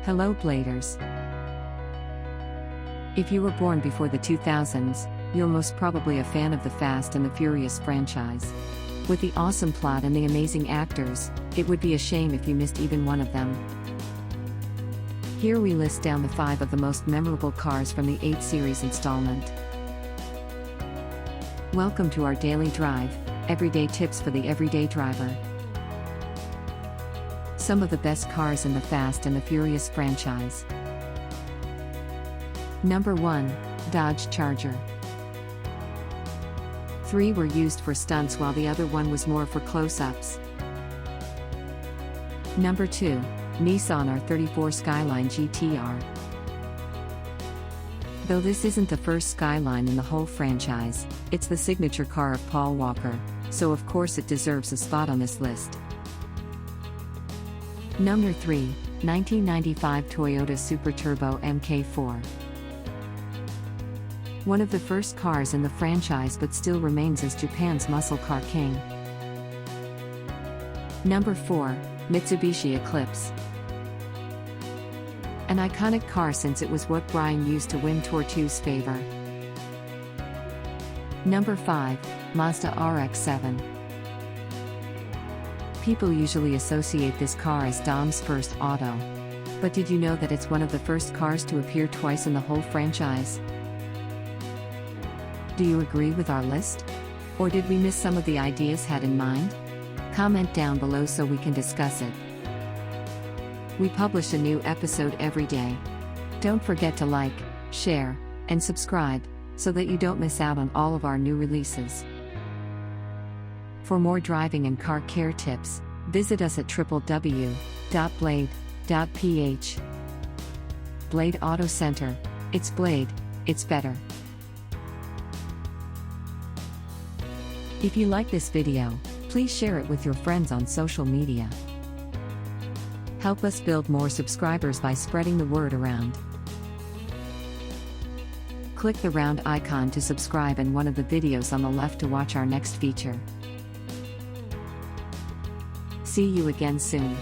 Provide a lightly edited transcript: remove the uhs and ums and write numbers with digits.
Hello Bladers. If you were born before the 2000s, you're most probably a fan of the Fast and the Furious franchise. With the awesome plot and the amazing actors, it would be a shame if you missed even one of them. Here we list down the 5 of the most memorable cars from the 8 series installment. Welcome to our daily drive, everyday tips for the everyday driver. Some of the best cars in the Fast and the Furious franchise. Number 1, Dodge Charger. 3 were used for stunts while the other one was more for close-ups. Number 2, Nissan R34 Skyline GTR. Though this isn't the first Skyline in the whole franchise, it's the signature car of Paul Walker, so of course it deserves a spot on this list. Number 3, 1995 Toyota Supra Turbo MK4. One of the first cars in the franchise but still remains as Japan's muscle car king. Number 4, Mitsubishi Eclipse. An iconic car since it was what Brian used to win Tour 2's favor. Number 5, Mazda RX-7. People usually associate this car as Dom's first auto. But did you know that it's one of the first cars to appear twice in the whole franchise? Do you agree with our list? Or did we miss some of the ideas had in mind? Comment down below so we can discuss it. We publish a new episode every day. Don't forget to like, share, and subscribe, so that you don't miss out on all of our new releases. For more driving and car care tips, visit us at www.blade.ph. Blade Auto Center. It's Blade, it's better. If you like this video, please share it with your friends on social media. Help us build more subscribers by spreading the word around. Click the round icon to subscribe and one of the videos on the left to watch our next feature. See you again soon.